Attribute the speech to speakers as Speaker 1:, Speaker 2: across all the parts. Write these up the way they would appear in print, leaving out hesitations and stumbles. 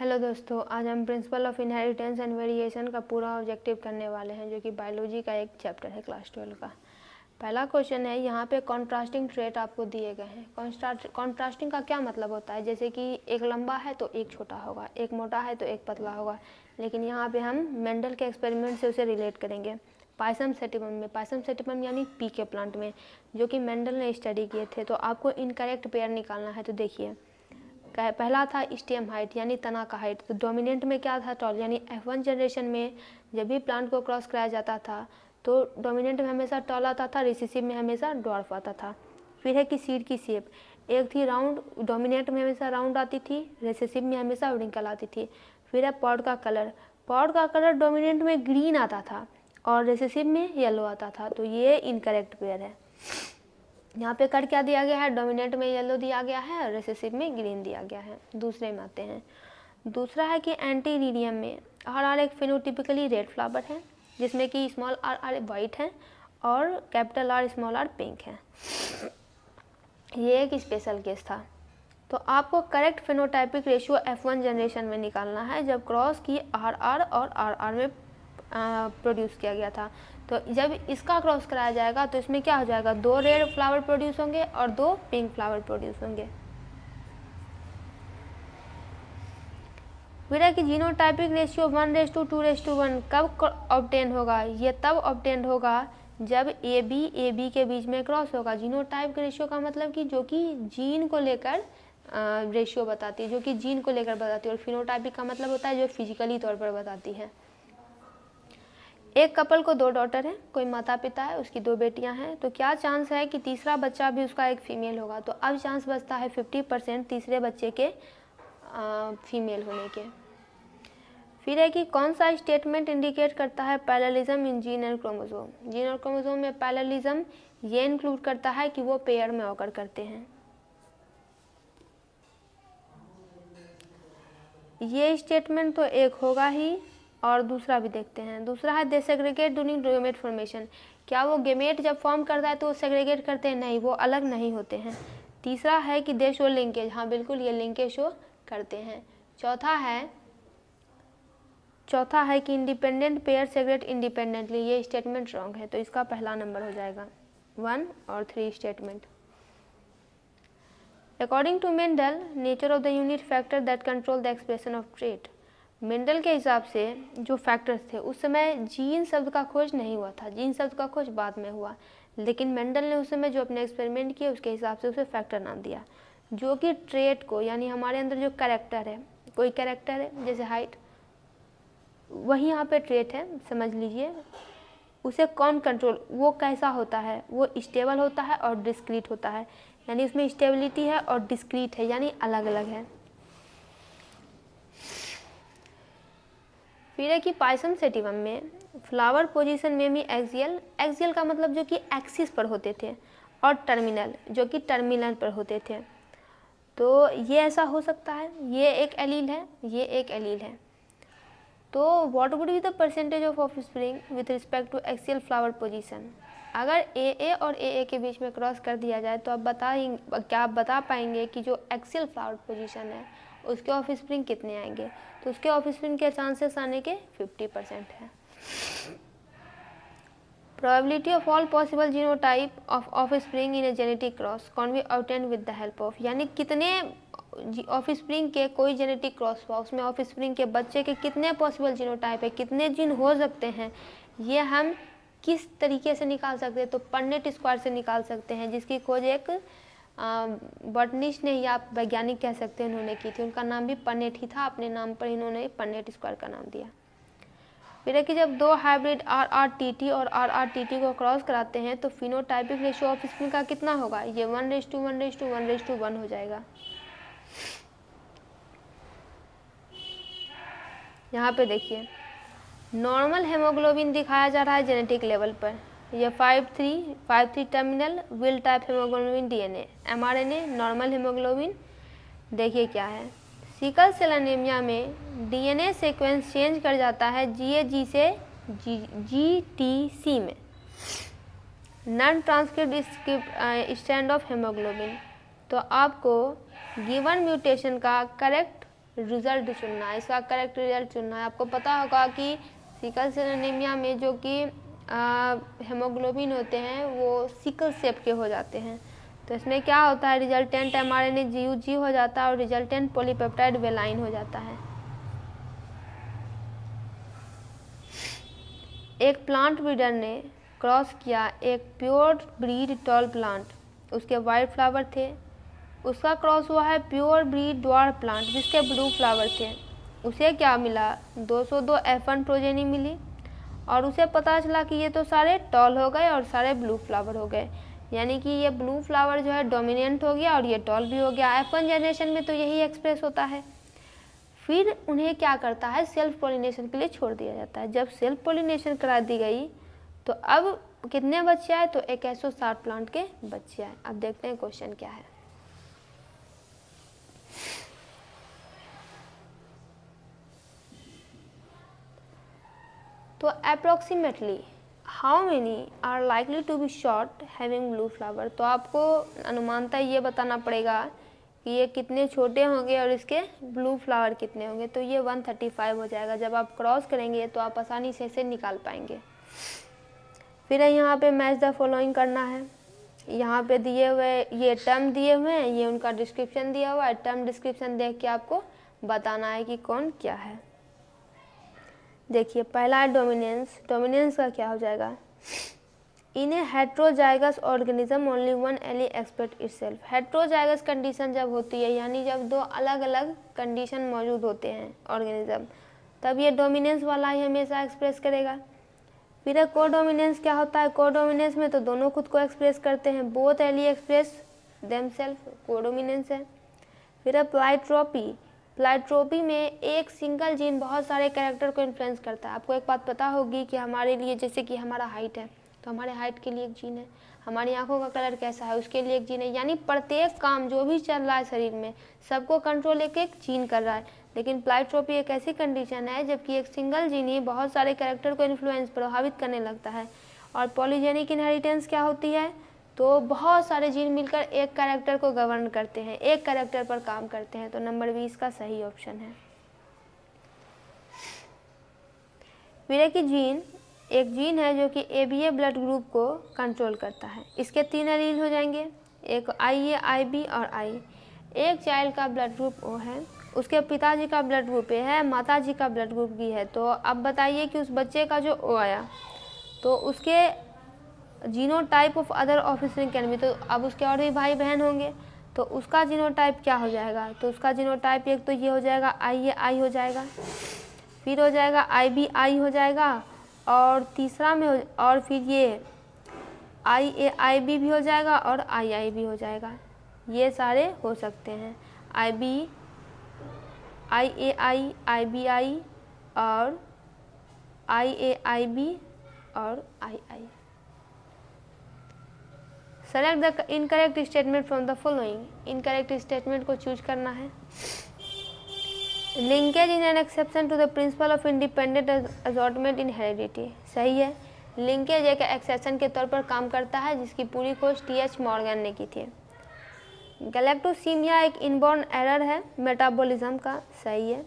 Speaker 1: Hello दोस्तों, आज हम principle of inheritance and variation का पूरा ऑब्जेक्टिव करने वाले हैं, जो कि बायोलॉजी का एक चैप्टर है क्लास 12 का। पहला क्वेश्चन है, यहाँ पे कॉन्ट्रास्टिंग ट्रेट आपको दिए गए हैं। कॉन्ट्रास्टिंग का क्या मतलब होता है? जैसे कि एक लंबा है तो एक छोटा होगा, एक मोटा है तो एक पतला होगा। लेकिन यहाँ पे हम मेंडल के एक्सपेरिमेंट से उसे रिलेट करेंगे। पायसम सेटिमम यानी पी के प्लांट में, जो कि मेंडल ने स्टडी किए थे। तो आपको इनकरेक्ट पेयर निकालना है। तो देखिए, पहला था स्टेम हाइट यानी तना का हाइट। तो डोमिनेंट में क्या था? टॉल। यानी F1 जनरेशन में जब भी प्लांट को क्रॉस कराया जाता था तो डोमिनेंट में हमेशा टॉल आता था, रिसेसिव में हमेशा डॉर्फ आता था। फिर है कि सीड की शेप, एक थी राउंड, डोमिनेंट में हमेशा राउंड आती थी, रिसेसिव में हमेशा रिंकल आती थी। फिर है पॉड का कलर डोमिनेंट में ग्रीन आता था और रिसेसिव में येलो आता था। तो ये इनकरेक्ट पेयर है। यहाँ पे कर क्या दिया गया है? डोमिनेंट में येलो दिया गया है और रिसेसिव में ग्रीन दिया गया है। दूसरे में आते हैं। दूसरा है कि एंटीरिडियम में आर एक फिनोटिपिकली रेड फ्लावर है, जिसमें कि स्मॉल आर वाइट है और capital R small R pink है। ये एक स्पेशल केस था। तो आपको correct phenotypic ratio F1 generation में निकालना है, जब क्रॉस की आर और आर में प्रोड्यूस किया गया था। तो जब इसका क्रॉस कराया जाएगा तो इसमें क्या हो जाएगा? 2 रेड फ्लावर प्रोड्यूस होंगे और 2 पिंक फ्लावर प्रोड्यूस होंगे। फिर है कि जीनोटाइपिक रेशियो 1:2:1 कब ऑब्टेन होगा? ये तब ऑब्टेन होगा जब ए बी के बीच में क्रॉस होगा। जीनोटाइप रेशियो का मतलब कि जो कि जीन को लेकर रेशियो बताती है, जो कि जीन को लेकर बताती है। और फिनोटाइपिक का मतलब होता है जो फिजिकली तौर पर बताती है। एक कपल को 2 डॉटर हैं, कोई माता पिता है, उसकी 2 बेटियां हैं। तो क्या चांस है कि तीसरा बच्चा भी उसका एक फीमेल होगा? तो अब चांस बचता है 50% तीसरे बच्चे के फीमेल होने के। फिर है कि कौन सा स्टेटमेंट इंडिकेट करता है parallelism in gene and chromosome? Gene और क्रोमोसोम में पैरेललिज्म ये इंक्लूड करता है कि वो पेयर में ऑकर करते हैं। ये स्टेटमेंट तो एक होगा ही, और दूसरा भी देखते हैं। दूसरा है दे सेग्रीगेट ड्यूरिंग गैमेट फॉर्मेशन। क्या वो गैमेट जब फॉर्म करता है तो वो सेग्रीगेट करते हैं? नहीं, वो अलग नहीं होते हैं। तीसरा है कि दे शो लिंकेज। हाँ बिल्कुल, ये लिंकेज शो करते हैं। चौथा है कि इंडिपेंडेंट पेयर सेग्रेगेट इंडिपेंडेंटली। ये स्टेटमेंट रॉन्ग है, तो इसका पहला नंबर हो जाएगा 1 और 3 statement. According to Mendel, nature of the unit factor that control the expression of trait. Mendel के हिसाब से जो फैक्टर्स थे उस समय जीन शब्द का खोज नहीं हुआ था, जीन शब्द का खोज बाद में हुआ। लेकिन मेंडल ने उस समय जो अपने एक्सपेरिमेंट किए उसके हिसाब से उसे फैक्टर नाम दिया, जो कि ट्रेट को, यानी हमारे अंदर जो कैरेक्टर है, कोई कैरेक्टर है जैसे हाइट, वही यहाँ पे ट्रेट है, समझ लीजिए। उसे कौन कंट्रोल, वो कैसा होता है? वो स्टेबल होता है और डिस्क्रीट होता है, यानी उसमें स्टेबिलिटी है और डिस्क्रीट है, यानी अलग अलग है। फिर है कि पायसम सेटिवम में फ्लावर पोजीशन में भी एक्सियल का मतलब जो कि एक्सिस पर होते थे, और टर्मिनल जो कि टर्मिनल पर होते थे। तो ये ऐसा हो सकता है, ये एक एलील है, ये एक एलील है। तो what would be the percentage of offspring with respect to axial flower position? अगर ए और ए के बीच में क्रॉस कर दिया जाए तो क्या आप बता पाएंगे कि जो एक्सियल फ्लावर पोजीशन है उसके ऑफस्प्रिंग कितने आएंगे? तो उसके ऑफस्प्रिंग के चांसेस आने के 50% है। Probability of all possible genotype of offspring in a genetic cross can be obtained with the help of. यानी कितने ऑफस्प्रिंग के कोई जेनेटिक क्रॉस हुआ, उसमें ऑफस्प्रिंग के बच्चे के कितने पॉसिबल जीनोटाइप है, कितने जीन हो सकते हैं, ये हम किस तरीके से निकाल सकते हैं? तो पन्नेट स्क्वायर से निकाल सकते हैं, जिसकी खोज एक बॉटनिस्ट ने, या वैज्ञानिक कह सकते हैं, उन्होंने की थी। उनका नाम भी पन्नेट ही था, अपने नाम पर इन्होंने पन्नेट स्क्वायर का नाम दिया। फिर है कि जब 2 हाइब्रिड RRTT और RRTT को क्रॉस कराते हैं तो फिनोटाइपिक रेशियो ऑफ स्प्रिंग का कितना होगा? ये 1:1:1:1 हो जाएगा। यहाँ पे देखिए, नॉर्मल हेमोग्लोबिन दिखाया जा रहा है जेनेटिक लेवल पर। यह 5:3 terminal will type haemoglobin DNA mRNA normal haemoglobin. देखिए क्या है, सिकल सेल एनीमिया में DNA सीक्वेंस चेंज कर जाता है GAG से GTC में, non transcript strand of haemoglobin. तो आपको गिवन म्यूटेशन का करेक्ट रिजल्ट चुनना है, इसका करेक्ट रिजल्ट चुनना है। आपको पता होगा कि सिकल सेल एनीमिया में जो कि हेमोग्लोबिन होते हैं वो सिकल शेप के हो जाते हैं। तो इसमें क्या होता है, रिजल्टेंट mRNA GUG हो जाता है और रिजल्टेंट पॉलीपेप्टाइड वेलाइन हो जाता है। एक प्लांट ब्रीडर ने क्रॉस किया एक प्योर ब्रीड टॉल प्लांट, उसके वाइट फ्लावर थे। उसका क्रॉस हुआ है प्योर ब्रीड ड्वार्फ प्लांट जिसके ब्लू फ्लावर थे। उसे क्या मिला, 202 F1 प्रोजेनी मिली और उसे पता चला कि ये तो सारे टॉल हो गए और सारे ब्लू फ्लावर हो गए, यानी कि ये ब्लू फ्लावर जो है डोमिनेंट हो गया और ये टॉल भी हो गया। F1 जनरेशन में तो यही एक्सप्रेस होता है। फिर उन्हें क्या करता है, सेल्फ पोलिनेशन के लिए छोड़ दिया जाता है। जब सेल्फ पोलिनेशन करा दी गई तो अब कितने बच्चे आए, तो 160 प्लांट के बच्चे आए। अब देखते हैं क्वेश्चन क्या है। तो approximately how many are likely to be short having blue flower, तो आपको अनुमानतः ये बताना पड़ेगा कि ये कितने छोटे होंगे और इसके ब्लू फ्लावर कितने होंगे। तो ये 135 हो जाएगा। जब आप क्रॉस करेंगे तो आप आसानी से इसे निकाल पाएंगे। फिर यहाँ पे मैच द फॉलोइंग करना है। यहाँ पे दिए हुए ये टर्म दिए हुए हैं, ये उनका डिस्क्रिप्शन दिया हुआ है। टर्म डिस्क्रिप्शन देख के आपको बताना है कि कौन क्या है। देखिए पहला है डोमिनेंस। डोमिनेंस का क्या हो जाएगा, in a heterozygous organism only one allele express itself. Heterozygous condition जब होती है, यानी जब दो अलग अलग कंडीशन मौजूद होते हैं ऑर्गेनिज्म, तब ये डोमिनेंस वाला ही हमेशा एक्सप्रेस करेगा। फिर कोडोमिनेंस क्या होता है, कोडोमिनेंस में तो दोनों खुद को एक्सप्रेस करते हैं, both allele express themselves, codominance है। फिर प्लाइट्रोपी। प्लाइट्रोपी में एक सिंगल जीन बहुत सारे कैरेक्टर को इन्फ्लुएंस करता है। आपको एक बात पता होगी कि हमारे लिए, जैसे कि हमारा हाइट है तो हमारे हाइट के लिए एक जीन है, हमारी आंखों का कलर कैसा है उसके लिए एक जीन है, यानी प्रत्येक काम जो भी चल रहा है शरीर में सबको कंट्रोल एक एक जीन कर रहा है। लेकिन प्लाइट्रोपी एक ऐसी कंडीशन है जबकि एक सिंगल जीन ही बहुत सारे कैरेक्टर को इन्फ्लुएंस प्रभावित करने लगता है। और पॉलीजेनिक इनहेरिटेंस क्या होती है, तो बहुत सारे जीन मिलकर एक कैरेक्टर को गवर्न करते हैं, एक कैरेक्टर पर काम करते हैं। तो नंबर 20 का सही ऑप्शन है। फिर एक जीन, एक जीन है जो कि एबीए ब्लड ग्रुप को कंट्रोल करता है। इसके 3 एलील हो जाएंगे, एक IA, IB और I। एक चाइल्ड का ब्लड ग्रुप O है, उसके पिताजी का ब्लड ग्रुप A है, माताजी का ब्लड ग्रुप B है। तो अब बताइए कि उस बच्चे का जो O आया तो उसके genotype of other offspring can be, तो अब उसके और भी भाई बहन होंगे तो उसका जीनोटाइप क्या हो जाएगा, तो उसका जीनोटाइप एक तो ये हो जाएगा IA हो जाएगा, फिर हो जाएगा IB हो जाएगा और तीसरा में और फिर ये IB भी हो जाएगा और II भी हो जाएगा। ये सारे हो सकते हैं, IB, IAI, IBI और IAIB और II। Select the incorrect statement from the following. Incorrect statement को चूज करना है। Linkage in an exception to the principle of independent assortment in heredity, सही है। लिंकेज एक एक्सेप्शन के तौर पर काम करता है जिसकी पूरी खोज TH मॉर्गन ने की थी। गैलेक्टोसीमिया एक इनबॉर्न एरर है मेटाबॉलिज्म का, सही है।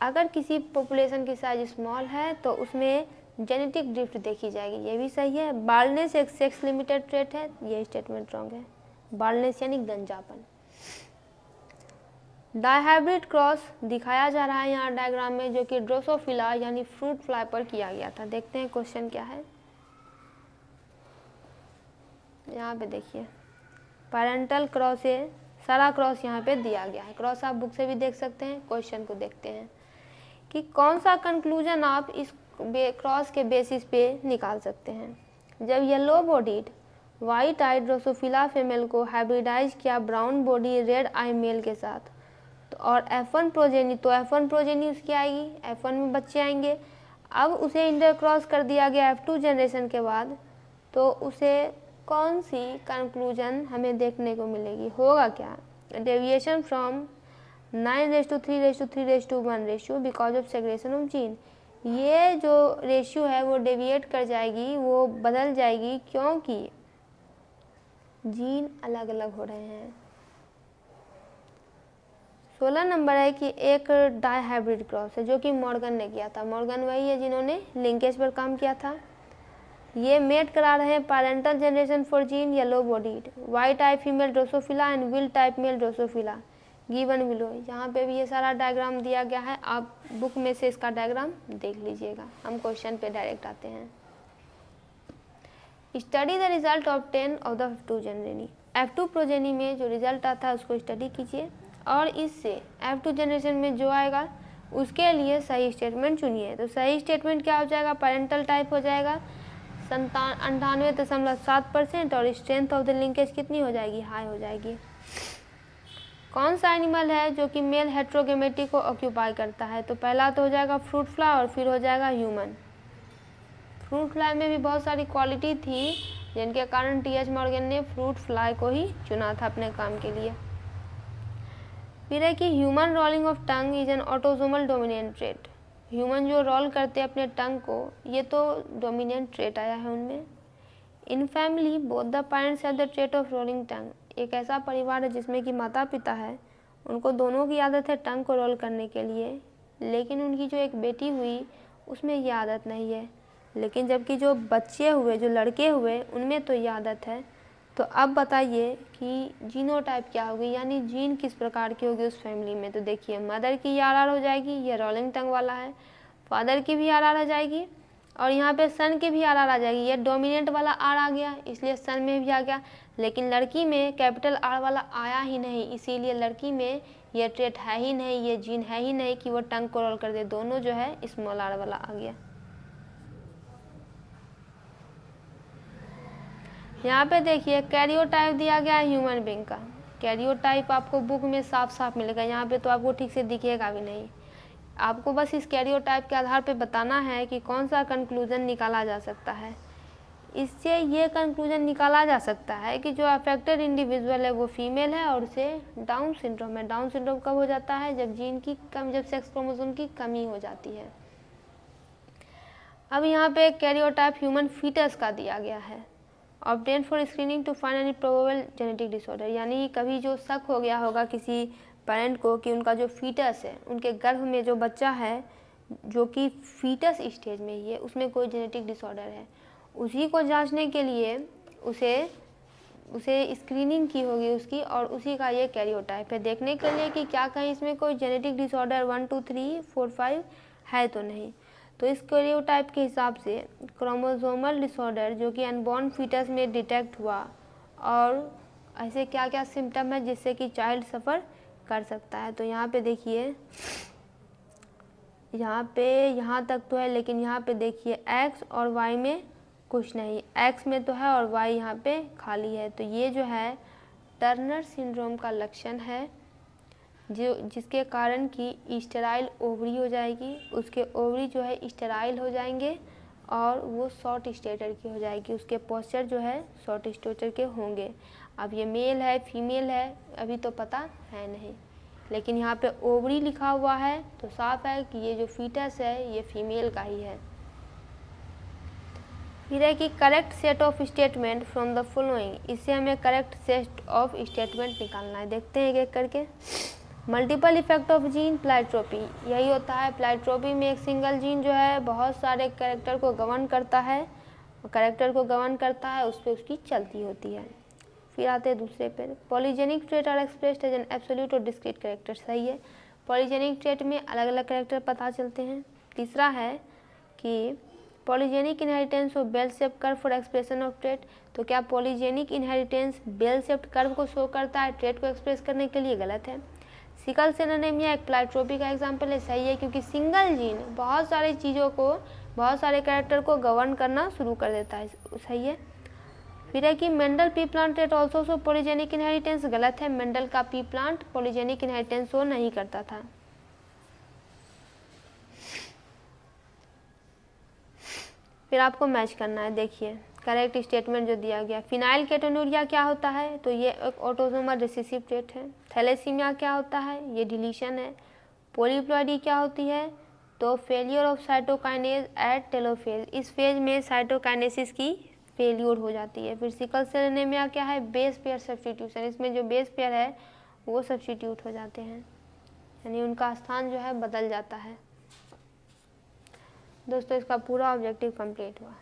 Speaker 1: अगर किसी पॉपुलेशन की साइज स्मॉल है तो उसमें जेनेटिक ड्रिफ्ट देखी जाएगी, ये भी सही है। बाल्डनेस एक सेक्स लिमिटेड ट्रेट है, ये स्टेटमेंट रॉन्ग है। बाल्डनेस यानी गंजापन। डायहाइब्रिड क्रॉस दिखाया जा रहा है यहाँ डायग्राम में, जो कि ड्रोसोफिला यानी फ्रूट फ्लाई पर किया गया था। देखते हैं क्वेश्चन क्या है। यहाँ पे देखिए पेरेंटल क्रॉस है, सारा क्रॉस यहाँ पे दिया गया है। क्रॉस आप बुक से भी देख सकते हैं। क्वेश्चन को देखते हैं कि कौन सा कंक्लूजन आप इस क्रॉस के बेसिस पे निकाल सकते हैं। जब येलो बॉडीड वाइट आई ड्रोसोफिला फीमेल को हाइब्रिडाइज किया ब्राउन बॉडी रेड आई मेल के साथ, तो और F1 प्रोजेनी, तो F1 प्रोजेनी उसकी आएगी, F1 में बच्चे आएंगे। अब उसे इंटरक्रॉस कर दिया गया F2 जनरेशन के बाद, तो उसे कौन सी कंक्लूजन हमें देखने को मिलेगी, होगा क्या, deviation from 9:3:3:1 ratio because of segregation of gene. ये जो रेशियो है वो डेविएट कर जाएगी, वो बदल जाएगी क्योंकि जीन अलग अलग हो रहे हैं। 16 नंबर है कि एक डाई हाइब्रिड क्रॉस है जो कि मॉर्गन ने किया था। मॉर्गन वही है जिन्होंने लिंकेज पर काम किया था। ये मेट करा रहे हैं parental generation for gene yellow bodied वाई type female Drosophila and wild type male Drosophila given below. यहाँ पे भी ये सारा डायग्राम दिया गया है, आप बुक में से इसका डायग्राम देख लीजिएगा। हम क्वेश्चन पे डायरेक्ट आते हैं। Study the result of 10 of the F2 जेनरेनी। F2 progeny में जो रिजल्ट आता है उसको स्टडी कीजिए और इससे F2 जनरेशन में जो आएगा उसके लिए सही स्टेटमेंट चुनिए। तो सही स्टेटमेंट क्या हो जाएगा, पैरेंटल टाइप हो जाएगा 98.7% और स्ट्रेंथ ऑफ द लिंकेज कितनी हो जाएगी, हाई हो जाएगी। कौन सा एनिमल है जो कि मेल हेट्रोगेमेटी को ऑक्यूपाई करता है, तो पहला तो हो जाएगा फ्रूट फ्लाई और फिर हो जाएगा ह्यूमन। फ्रूट फ्लाई में भी बहुत सारी क्वालिटी थी जिनके कारण टी.एच. मॉर्गन ने फ्रूट फ्लाई को ही चुना था अपने काम के लिए। फिर है कि human rolling of tongue is an autosomal dominant trait. Human जो रोल करते हैं अपने टंग को, ये तो डोमिनेंट ट्रेट आया है उनमें। In family both the parents have the trait of rolling tongue. एक ऐसा परिवार है जिसमें कि माता पिता है, उनको दोनों की आदत है टंग को रोल करने के लिए, लेकिन उनकी जो एक बेटी हुई उसमें ये आदत नहीं है। लेकिन जबकि जो बच्चे हुए, जो लड़के हुए, उनमें तो ये आदत है। तो अब बताइए कि जीनोटाइप क्या होगी, यानी जीन किस प्रकार की होगी उस फैमिली में। तो देखिए मदर की आर हो जाएगी, ये रोलिंग टंग वाला है। फादर की भी आर आ जाएगी और यहाँ पे सन की भी आर आ जाएगी। ये डोमिनेंट वाला आर आ गया इसलिए सन में भी आ गया, लेकिन लड़की में कैपिटल आर वाला आया ही नहीं, इसीलिए लड़की में ये ट्रेट है ही नहीं, ये जीन है ही नहीं कि वो टंग को रोल कर दे। दोनों जो है स्मॉल आर वाला आ गया। यहाँ पे देखिए कैरियोटाइप दिया गया है ह्यूमन बीइंग का। कैरियोटाइप आपको बुक में साफ साफ मिलेगा, यहाँ पे तो आपको ठीक से दिखेगा भी नहीं। आपको बस इस कैरियोटाइप के आधार पे बताना है कि कौन सा कंक्लूजन निकाला जा सकता है। इससे ये कंक्लूजन निकाला जा सकता है कि जो अफेक्टेड इंडिविजुअल है वो फीमेल है और उसे डाउन सिंड्रोम है। डाउन सिंड्रोम कब हो जाता है, जब जीन की जब सेक्स क्रोमोसोम की कमी हो जाती है। अब यहाँ पे कैरियोटाइप ह्यूमन फीटस का दिया गया है। Obtain for screening to find any probable genetic disorder, यानी कभी जो शक हो गया होगा किसी पेरेंट को कि उनका जो फीटस है, उनके गर्भ में जो बच्चा है जो कि फीटस स्टेज में ही है, उसमें कोई जेनेटिक डिसऑर्डर है, उसी को जांचने के लिए उसे स्क्रीनिंग की होगी उसकी, और उसी का ये कैरियोटाइप है, देखने के लिए कि क्या कहीं इसमें कोई जेनेटिक डिसऑर्डर 1 2 3 4 5 है तो नहीं। तो इस कैरियोटाइप के हिसाब से क्रोमोसोमल डिसऑर्डर जो कि अनबॉर्न फीटस में डिटेक्ट हुआ, और ऐसे क्या क्या सिम्टम है जिससे कि चाइल्ड सफ़र कर सकता है। तो यहाँ पे देखिए, यहाँ तक तो है, लेकिन यहाँ पे देखिए एक्स और वाई में कुछ नहीं, एक्स में तो है और वाई यहाँ पे खाली है। तो ये जो है टर्नर सिंड्रोम का लक्षण है, जिसके कारण की स्टेराइल ओवरी हो जाएगी, उसके ओवरी जो है स्टेराइल हो जाएंगे और वो शॉर्ट स्टेटर की हो जाएगी, उसके पोस्चर जो है शॉर्ट स्टेटर के होंगे। अब ये मेल है फीमेल है अभी तो पता है नहीं, लेकिन यहाँ पे ओवरी लिखा हुआ है तो साफ है कि ये जो फीटस है ये फीमेल का ही है। फिर है कि correct set of statement from the following, इससे हमें करेक्ट सेट ऑफ स्टेटमेंट निकालना है। देखते हैं एक करके। मल्टीपल इफेक्ट ऑफ जीन प्लाइट्रोपी, यही होता है प्लाइट्रोपी में एक सिंगल जीन जो है बहुत सारे कैरेक्टर को गवर्न करता है, उस पर उसकी चलती होती है। फिर आते हैं दूसरे पे, polygenic trait are expressed as an absolute और डिस्क्रीट कैरेक्टर, सही है। पॉलीजेनिक ट्रेट में अलग अलग कैरेक्टर पता चलते हैं। तीसरा है कि polygenic inheritance of bell shaped curve for expression of trait, तो क्या polygenic inheritance bell shaped curve को शो करता है ट्रेट को एक्सप्रेस करने के लिए, गलत है। सिकल सेल एनीमिया एक प्लाइट्रोपी का एग्जाम्पल है, सही है, क्योंकि सिंगल जीन बहुत सारी चीज़ों को, बहुत सारे कैरेक्टर को गवर्न करना शुरू कर देता है, सही है। फिर है कि Mendel P plant trait also show polygenic inheritance, गलत है, मेंडल का P plant polygenic inheritance show नहीं करता था। फिर आपको मैच करना है, देखिए करेक्ट स्टेटमेंट जो दिया गया। फिनाइल केटोन्यूरिया क्या होता है, तो ये एक ऑटोसोमल रिसेसिव ट्रेट है। थैलेसीमिया क्या होता है, ये डिलीशन है। पॉलीप्लॉइडी क्या होती है, तो फेलियर ऑफ साइटोकाइनेज एट टेलोफेज, इस फेज में साइटोकाइनेसिस की फेलियर हो जाती है। फिर सिकल सेल एनीमिया क्या है, बेस पेयर सब्स्टिट्यूशन, इसमें जो बेस पेयर है वो सब्स्टिट्यूट हो जाते हैं। यानी उनका स्थान जो है बदल जाता है। दोस्तों इसका पूरा ऑब्जेक्टिव कंप्लीट हुआ।